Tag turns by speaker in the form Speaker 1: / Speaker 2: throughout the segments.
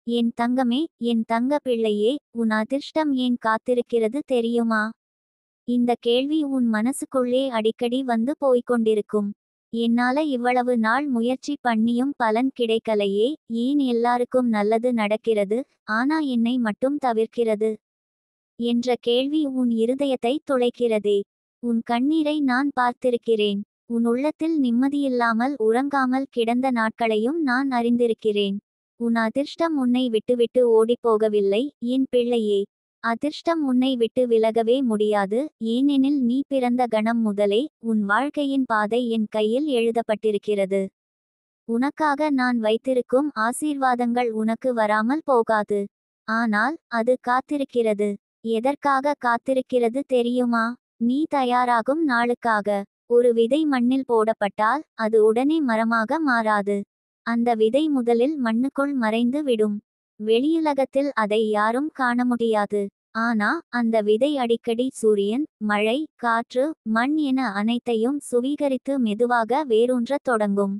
Speaker 1: என் தங்கமே, என் தங்க பிள்ளையே, உன் அதிர்ஷ்டம் ஏன் காத்திருக்கிறது தெரியுமா? இந்த கேள்வி உன் மனசுக்குள்ளே அடிக்கடி வந்து போய்க்கொண்டிருக்கும். என்னால இவ்வளவு நாள் முயற்சி பண்ணியும் பலன் கிடைக்கலையே, ஏன் எல்லாருக்கும் நல்லது நடக்கிறது, ஆனா என்னை மட்டும் தவிர்க்கிறது என்ற கேள்வி உன் இருதயத்தை துளைக்கிறதே. உன் கண்ணீரை நான் பார்த்திருக்கிறேன். உன் உள்ளத்தில் நிம்மதியில்லாமல் உறங்காமல் கிடந்த நாட்களையும் நான் அறிந்திருக்கிறேன். உன் அதிர்ஷ்டம் உன்னை விட்டுவிட்டு ஓடிப்போகவில்லை, என் பிள்ளையே. அதிர்ஷ்டம் உன்னை விட்டு விலகவே முடியாது, ஏனெனில் நீ பிறந்த கணம் முதலே உன் வாழ்க்கையின் பாதை என் கையில் எழுதப்பட்டிருக்கிறது. உனக்காக நான் வைத்திருக்கும் ஆசீர்வாதங்கள் உனக்கு வராமல் போகாது. ஆனால் அது காத்திருக்கிறது. எதற்காக காத்திருக்கிறது தெரியுமா? நீ தயாராகும் நாளுக்காக. ஒரு விதை மண்ணில் போடப்பட்டால் அது உடனே மரமாக மாறாது. அந்த விதை முதலில் மண்ணுக்குள் மறைந்து விடும். வெளியுலகத்தில் அதை யாரும் காண முடியாது. ஆனா அந்த விதை அடிக்கடி சூரியன், மழை, காற்று, மண் என அனைத்தையும் சுவீகரித்து மெதுவாக வேரூன்றத் தொடங்கும்.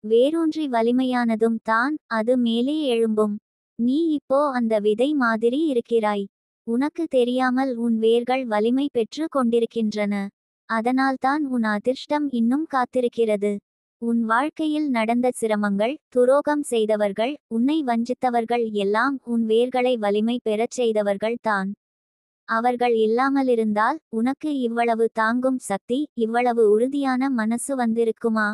Speaker 1: வேரூன்றி வலிமையானதும் தான் அது மேலே எழும்பும். நீ இப்போ அந்த விதை மாதிரி இருக்கிறாய். உனக்கு தெரியாமல் உன் வேர்கள் வலிமை பெற்று கொண்டிருக்கின்றன. அதனால்தான் உன் அதிர்ஷ்டம் இன்னும் காத்திருக்கிறது. உன் வாழ்க்கையில் நடந்த சிரமங்கள், துரோகம் செய்தவர்கள், உன்னை வஞ்சித்தவர்கள் எல்லாம் உன் வேர்களை வலிமை பெறச் செய்தவர்கள் தான். அவர்கள் இல்லாமலிருந்தால் உனக்கு இவ்வளவு தாங்கும் சக்தி, இவ்வளவு உறுதியான மனசு வந்திருக்குமா?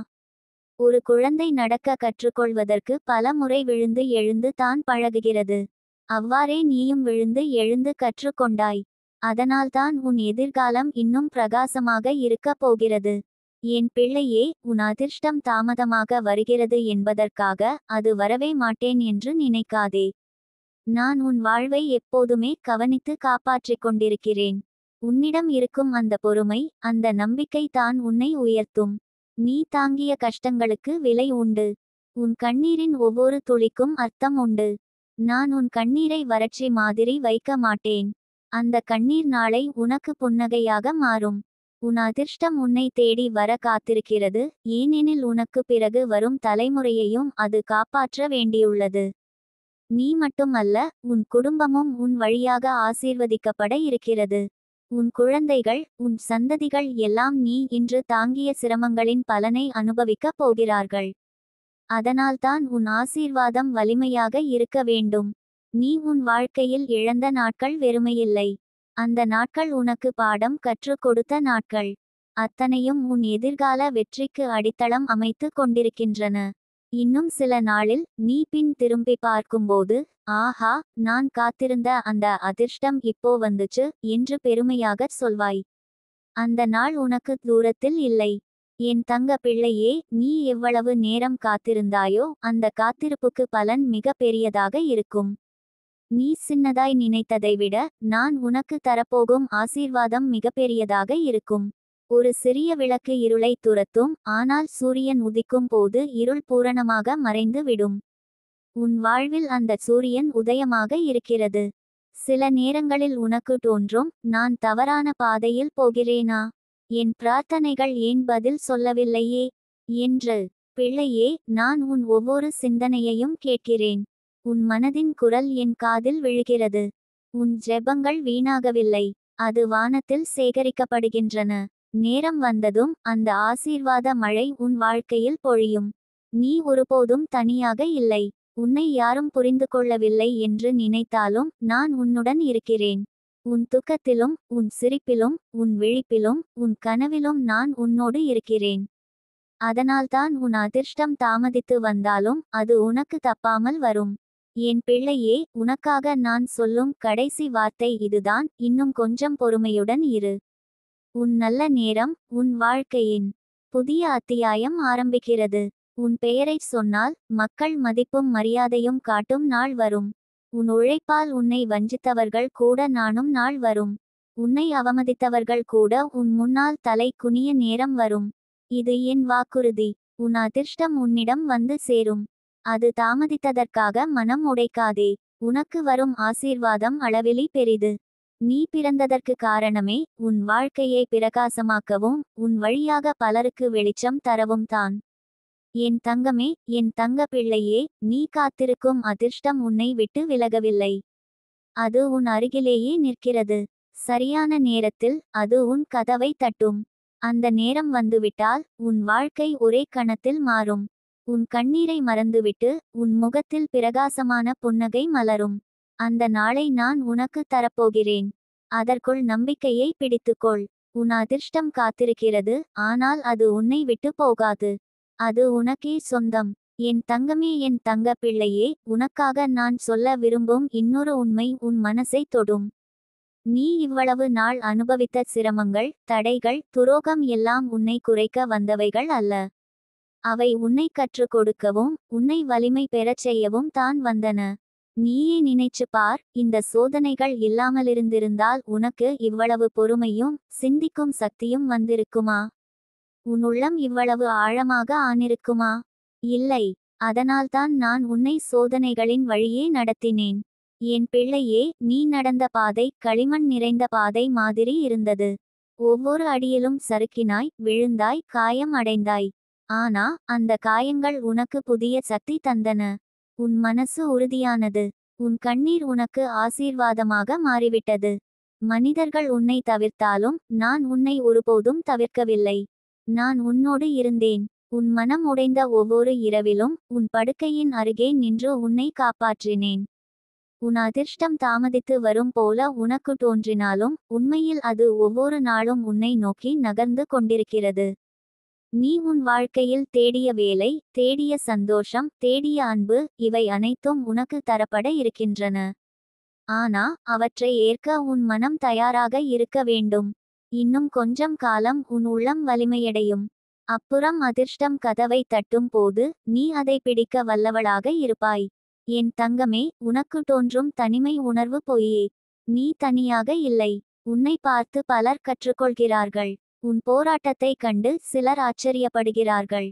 Speaker 1: ஒரு குழந்தை நடக்க கற்றுக்கொள்வதற்கு பல முறை விழுந்து எழுந்து தான் பழகுகிறது. அவ்வாறே நீயும் விழுந்து எழுந்து கற்றுக்கொண்டாய். அதனால்தான் உன் எதிர்காலம் இன்னும் பிரகாசமாக இருக்கப் போகிறது. என் பிள்ளையே, உன் அதிர்ஷ்டம் தாமதமாக வருகிறது என்பதற்காக அது வரவே மாட்டேன் என்று நினைக்காதே. நான் உன் வாழ்வை எப்போதுமே கவனித்து காப்பாற்றிக் கொண்டிருக்கிறேன். உன்னிடம் இருக்கும் அந்த பொறுமை, அந்த நம்பிக்கை தான் உன்னை உயர்த்தும். நீ தாங்கிய கஷ்டங்களுக்கு விலை உண்டு. உன் கண்ணீரின் ஒவ்வொரு துளிக்கும் அர்த்தம் உண்டு. நான் உன் கண்ணீரை வறட்சி மாதிரி வைக்க மாட்டேன். அந்த கண்ணீர் நாளை உனக்கு புன்னகையாக மாறும். உன் அதிர்ஷ்டம் உன்னை தேடி வர காத்திருக்கிறது, ஏனெனில் உனக்கு பிறகு வரும் தலைமுறையையும் அது காப்பாற்ற வேண்டியுள்ளது. நீ மட்டுமல்ல, உன் குடும்பமும் உன் வழியாக ஆசீர்வதிக்கப்பட இருக்கிறது. உன் குழந்தைகள், உன் சந்ததிகள் எல்லாம் நீ இன்று தாங்கிய சிரமங்களின் பலனை அனுபவிக்கப் போகிறார்கள். அதனால்தான் உன் ஆசீர்வாதம் வலிமையாக இருக்க வேண்டும். நீ உன் வாழ்க்கையில் இழந்த நாட்கள் வெறுமையில்லை. அந்த நாட்கள் உனக்கு பாடம் கற்றுக் கொடுத்த நாட்கள். அத்தனையும் உன் எதிர்கால வெற்றிக்கு அடித்தளம் அமைத்து கொண்டிருக்கின்றன. இன்னும் சில நாளில் நீ பின் திரும்பி பார்க்கும்போது, ஆஹா, நான் காத்திருந்த அந்த அதிர்ஷ்டம் இப்போ வந்துச்சு என்று பெருமையாகச் சொல்வாய். அந்த நாள் உனக்கு தூரத்தில் இல்லை. என் தங்க பிள்ளையே, நீ எவ்வளவு நேரம் காத்திருந்தாயோ அந்த காத்திருப்புக்கு பலன் மிக பெரியதாக இருக்கும். நீ சின்னதாய் நினைத்ததை விட நான் உனக்கு தரப்போகும் ஆசீர்வாதம் மிகப்பெரியதாக இருக்கும். ஒரு சிறிய விளக்கு இருளை துரத்தும், ஆனால் சூரியன் உதிக்கும் போது இருள் பூரணமாக மறைந்து விடும். உன் வாழ்வில் அந்த சூரியன் உதயமாக இருக்கிறது. சில நேரங்களில் உனக்கு தோன்றும், நான் தவறான பாதையில் போகிறேனா? என் பிரார்த்தனைகள் ஏன் பதில் சொல்லவில்லையே என்று. பிள்ளையே, நான் உன் ஒவ்வொரு சிந்தனையையும் கேட்கிறேன். உன் மனதின் குரல் என் காதில் விழுகிறது. உன் ஜெபங்கள் வீணாகவில்லை, அது வானத்தில் சேகரிக்கப்படுகின்றன. நேரம் வந்ததும் அந்த ஆசீர்வாத மழை உன் வாழ்க்கையில் பொழியும். நீ ஒருபோதும் தனியாக இல்லை. உன்னை யாரும் புரிந்து கொள்ளவில்லை என்று நினைத்தாலும் நான் உன்னுடன் இருக்கிறேன். உன் துக்கத்திலும், உன் சிரிப்பிலும், உன் விழிப்பிலும், உன் கனவிலும் நான் உன்னோடு இருக்கிறேன். அதனால்தான் உன் அதிர்ஷ்டம் தாமதித்து வந்தாலும் அது உனக்கு தப்பாமல் வரும். என் பிள்ளையே, உனக்காக நான் சொல்லும் கடைசி வார்த்தை இதுதான், இன்னும் கொஞ்சம் பொறுமையுடன் இரு. உன் நல்ல நேரம், உன் வாழ்க்கையின் புதிய அத்தியாயம் ஆரம்பிக்கிறது. உன் பெயரைச் சொன்னால் மக்கள் மதிப்பும் மரியாதையும் காட்டும் நாள் வரும். உன் உழைப்பால் உன்னை வஞ்சித்தவர்கள் கூட நாணும் நாள் வரும். உன்னை அவமதித்தவர்கள் கூட உன் முன்னால் தலை குனிய நேரம் வரும். இது என் வாக்குறுதி. உன் அதிர்ஷ்டம் உன்னிடம் வந்து சேரும். அது தாமதித்ததற்காக மனம் உடைக்காதே. உனக்கு வரும் ஆசீர்வாதம் அளவிலி பெரிது. நீ பிறந்ததற்கு காரணமே உன் வாழ்க்கையை பிரகாசமாக்கவும் உன் வழியாக பலருக்கு வெளிச்சம் தரவும் தான். என் தங்கமே, என் தங்க பிள்ளையே, நீ காத்திருக்கும் அதிர்ஷ்டம் உன்னை விட்டு விலகவில்லை. அது உன் அருகிலேயே நிற்கிறது. சரியான நேரத்தில் அது உன் கதவை தட்டும். அந்த நேரம் வந்துவிட்டால் உன் வாழ்க்கை ஒரே கணத்தில் மாறும். உன் கண்ணீரை மறந்துவிட்டு உன் முகத்தில் பிரகாசமான புன்னகை மலரும். அந்த நாளை நான் உனக்கு தரப்போகிறேன். அதற்குள் நம்பிக்கையை பிடித்துக்கொள். உன் அதிர்ஷ்டம் காத்திருக்கிறது, ஆனால் அது உன்னை விட்டு போகாது. அது உனக்கே சொந்தம். என் தங்கமே, என் தங்க பிள்ளையே, உனக்காக நான் சொல்ல விரும்பும் இன்னொரு உண்மை உன் மனசை தொடும். நீ இவ்வளவு நாள் அனுபவித்த சிரமங்கள், தடைகள், துரோகம் எல்லாம் உன்னை குறைக்க வந்தவைகள் அல்ல. அவை உன்னை கற்றுக் கொடுக்கவும் உன்னை வலிமை பெறச் செய்யவும் தான் வந்தன. நீயே நினைச்சு பார், இந்த சோதனைகள் இல்லாமலிருந்திருந்தால் உனக்கு இவ்வளவு பொறுமையும் சிந்திக்கும் சக்தியும் வந்திருக்குமா? உன் உள்ளம் இவ்வளவு ஆழமாக ஆனிருக்குமா? இல்லை. அதனால்தான் நான் உன்னை சோதனைகளின் வழியே நடத்தினேன். என் பிள்ளையே, நீ நடந்த பாதை களிமண் நிறைந்த பாதை மாதிரி இருந்தது. ஒவ்வொரு அடியிலும் சறுக்கினாய், விழுந்தாய், காயம் அடைந்தாய். ஆனா அந்த காயங்கள் உனக்கு புதிய சக்தி தந்தன. உன் மனசு உறுதியானது. உன் கண்ணீர் உனக்கு ஆசீர்வாதமாக மாறிவிட்டது. மனிதர்கள் உன்னை தவிர்த்தாலும் நான் உன்னை ஒருபோதும் தவிர்க்கவில்லை. நான் உன்னோடு இருந்தேன். உன் மனம் உடைந்த ஒவ்வொரு இரவிலும் உன் படுக்கையின் அருகே நின்று உன்னை காப்பாற்றினேன். உன் அதிர்ஷ்டம் தாமதித்து வரும் போல உனக்கு தோன்றினாலும் உண்மையில் அது ஒவ்வொரு நாளும் உன்னை நோக்கி நகர்ந்து கொண்டிருக்கிறது. நீ உன் வாழ்க்கையில் தேடிய வேலை, தேடிய சந்தோஷம், தேடிய அன்பு, இவை அனைத்தும் உனக்கு தரப்பட இருக்கின்றன. ஆனா அவற்றை ஏற்க உன் மனம் தயாராக இருக்க வேண்டும். இன்னும் கொஞ்சம் காலம் உன் உள்ளம் வலிமையடையும். அப்புறம் அதிர்ஷ்டம் கதவை தட்டும் போது நீ அதை பிடிக்க வல்லவளாக இருப்பாய். என் தங்கமே, உனக்கு தோன்றும் தனிமை உணர்வு பொய்யே. நீ தனியாக இல்லை. உன்னை பார்த்து பலர் கற்றுக்கொள்கிறார்கள். உன் போராட்டத்தை கண்டு சிலர் ஆச்சரியப்படுகிறார்கள்.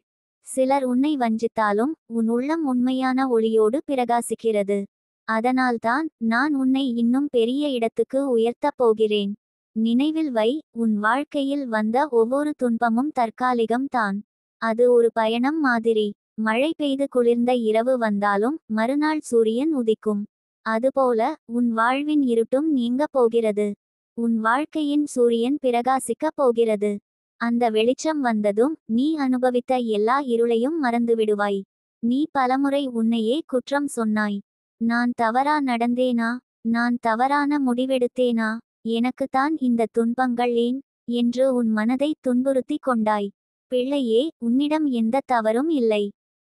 Speaker 1: சிலர் உன்னை வஞ்சித்தாலும் உன் உள்ளம் உண்மையான ஒளியோடு பிரகாசிக்கிறது. அதனால்தான் நான் உன்னை இன்னும் பெரிய இடத்துக்கு உயர்த்தப் போகிறேன். நினைவில் வை, உன் வாழ்க்கையில் வந்த ஒவ்வொரு துன்பமும் தற்காலிகம் தான். அது ஒரு பயணம் மாதிரி. மழை பெய்து குளிர்ந்த இரவு வந்தாலும் மறுநாள் சூரியன் உதிக்கும். அதுபோல உன் வாழ்வின் இருட்டும் நீங்க போகிறது. உன் வாழ்க்கையின் சூரியன் பிரகாசிக்கப் போகிறது. அந்த வெளிச்சம் வந்ததும் நீ அனுபவித்த எல்லா இருளையும் மறந்துவிடுவாய். நீ பலமுறை உன்னையே குற்றம் சொன்னாய். நான் தவறா நடந்தேனா? நான் தவறான முடிவெடுத்தேனா? எனக்குத்தான் இந்த துன்பங்கள் ஏன் என்று உன் மனதை துன்புறுத்தி கொண்டாய். பிள்ளையே, உன்னிடம் எந்த தவறும் இல்லை.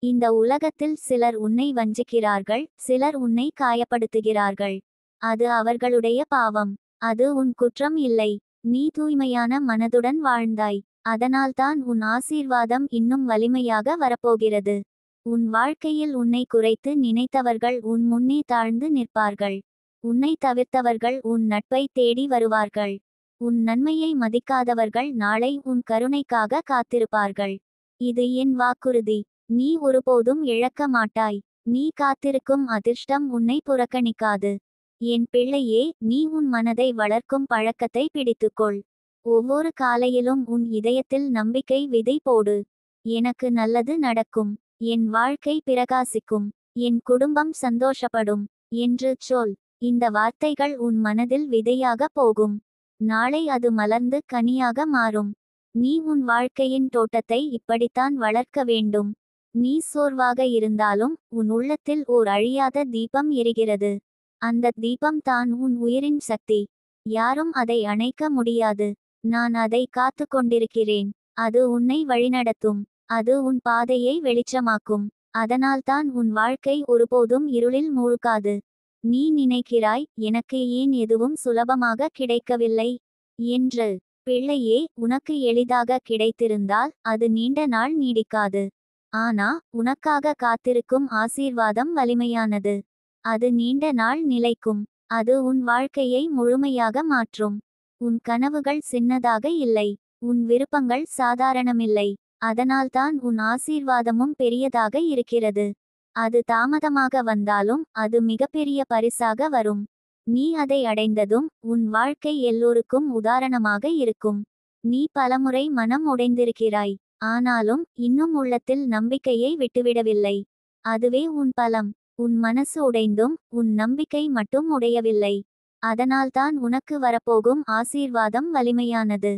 Speaker 1: இந்த உலகத்தில் சிலர் உன்னை வஞ்சிக்கிறார்கள், சிலர் உன்னை காயப்படுத்துகிறார்கள். அது அவர்களுடைய பாவம். அது உன் குற்றம் இல்லை. நீ தூய்மையான மனதுடன் வாழ்ந்தாய். அதனால்தான் உன் ஆசீர்வாதம் இன்னும் வலிமையாக வரப்போகிறது. உன் வாழ்க்கையில் உன்னை குறைத்து நினைத்தவர்கள் உன் முன்னே தாழ்ந்து நிற்பார்கள். உன்னை தவிர்த்தவர்கள் உன் நட்பை தேடி வருவார்கள். உன் நன்மையை மதிக்காதவர்கள் நாளை உன் கருணைக்காக காத்திருப்பார்கள். இது என் வாக்குறுதி. நீ ஒருபோதும் இழக்க மாட்டாய். நீ காத்திருக்கும் அதிர்ஷ்டம் உன்னை புறக்கணிக்காது. என் பிள்ளையே, நீ உன் மனதை வளர்க்கும் பழக்கத்தை பிடித்துக்கொள். ஒவ்வொரு காலையிலும் உன் இதயத்தில் நம்பிக்கை விதை போடு. எனக்கு நல்லது நடக்கும். என் வாழ்க்கை பிரகாசிக்கும். என் குடும்பம் சந்தோஷப்படும் என்று சொல். இந்த வார்த்தைகள் உன் மனதில் விதையாக போகும். நாளை அது மலர்ந்து கனியாக மாறும். நீ உன் வாழ்க்கையின் தோட்டத்தை இப்படித்தான் வளர்க்க வேண்டும். நீ சோர்வாக இருந்தாலும் உன் உள்ளத்தில் ஓர் அழியாத தீபம் எரிகிறது. அந்த தீபம் தான் உன் உயிரின் சக்தி. யாரும் அதை அணைக்க முடியாது. நான் அதை காத்து கொண்டிருக்கிறேன். அது உன்னை வழிநடத்தும். அது உன் பாதையை வெளிச்சமாக்கும். அதனால்தான் உன் வாழ்க்கை ஒருபோதும் இருளில் மூழ்காது. நீ நினைக்கிறாய், எனக்கு ஏன் எதுவும் சுலபமாக கிடைக்கவில்லை என்று. பிள்ளையே, உனக்கு எளிதாக கிடைத்திருந்தால் அது நீண்ட நாள் நீடிக்காது. ஆனா உனக்காக காத்திருக்கும் ஆசீர்வாதம் வலிமையானது. அது நீண்ட நாள் நிலைக்கும். அது உன் வாழ்க்கையை முழுமையாக மாற்றும். உன் கனவுகள் சின்னதாக இல்லை. உன் விருப்பங்கள் சாதாரணமில்லை. அதனால்தான் உன் ஆசீர்வாதமும் பெரியதாக இருக்கிறது. அது தாமதமாக வந்தாலும் அது மிகப்பெரிய பரிசாக வரும். நீ அதை அடைந்ததும் உன் வாழ்க்கை எல்லோருக்கும் உதாரணமாக இருக்கும். நீ பலமுறை மனம் உடைந்திருக்கிறாய். ஆனாலும் இன்னும் உள்ளத்தில் நம்பிக்கையை விட்டுவிடவில்லை. அதுவே உன் பலம். உன் மனசு உடைந்தும் உன் நம்பிக்கை மட்டும் உடையவில்லை. அதனால்தான் உனக்கு வரப்போகும் ஆசீர்வாதம் வலிமையானது.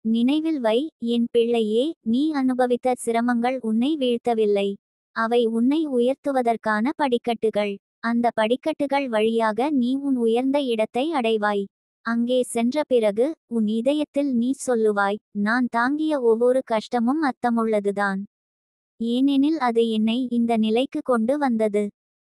Speaker 1: நினைவில் வை, என் பிள்ளையே, நீ அனுபவித்த சிரமங்கள் உன்னை வீழ்த்தவில்லை. அவை உன்னை உயர்த்துவதற்கான படிக்கட்டுகள். அந்த படிக்கட்டுகள் வழியாக நீ உன் உயர்ந்த இடத்தை அடைவாய். அங்கே சென்ற பிறகு உன் இதயத்தில் நீ சொல்லுவாய், நான் தாங்கிய ஒவ்வொரு கஷ்டமும் அர்த்தமுள்ளதுதான். ஏனெனில் அது என்னை இந்த நிலைக்கு கொண்டு வந்தது.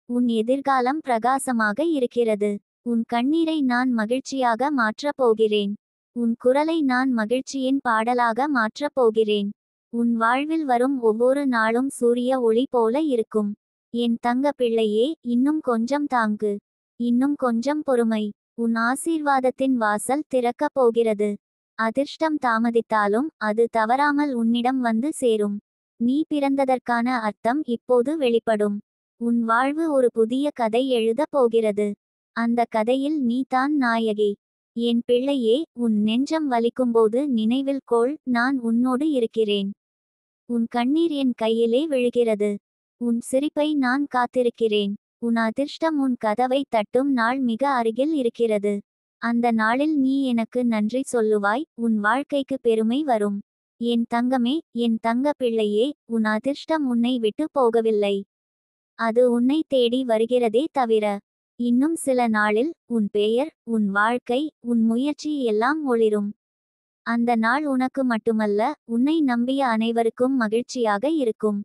Speaker 1: உன் எதிர்காலம் பிரகாசமாக இருக்கிறது. உன் கண்ணீரை நான் மகிழ்ச்சியாக மாற்றப் போகிறேன். உன் குரலை நான் மகிழ்ச்சியின் பாடலாக மாற்றப் போகிறேன். உன் வாழ்வில் வரும் ஒவ்வொரு நாளும் சூரிய ஒளி போல இருக்கும். என் தங்க பிள்ளையே, இன்னும் கொஞ்சம் தாங்கு. இன்னும் கொஞ்சம் பொறுமை. உன் ஆசீர்வாதத்தின் வாசல் திறக்கப் போகிறது. அதிர்ஷ்டம் தாமதித்தாலும் அது தவறாமல் உன்னிடம் வந்து சேரும். நீ பிறந்ததற்கான அர்த்தம் இப்போது வெளிப்படும். உன் வாழ்வு ஒரு புதிய கதை எழுதப் போகிறது. அந்த கதையில் நீ தான் நாயகி. என் பிள்ளையே, உன் நெஞ்சம் வலிக்கும்போது நினைவில் கொள், நான் உன்னோடு இருக்கிறேன். உன் கண்ணீர் என் கையிலே விழுகிறது. உன் சிரிப்பை நான் காத்திருக்கிறேன். உன் அதிர்ஷ்டம் உன் கதவை தட்டும் நாள் மிக அருகில் இருக்கிறது. அந்த நாளில் நீ எனக்கு நன்றி சொல்லுவாய், உன் வாழ்க்கைக்கு பெருமை வரும். என் தங்கமே, என் தங்க பிள்ளையே, உன் அதிர்ஷ்டம் உன்னை விட்டு போகவில்லை. அது உன்னை தேடி வருகிறதே தவிர. இன்னும் சில நாளில் உன் பெயர், உன் வாழ்க்கை, உன் முயற்சி எல்லாம் ஒளிரும். அந்த நாள் உனக்கு மட்டுமல்ல, உன்னை நம்பிய அனைவருக்கும் மகிழ்ச்சியாக இருக்கும்.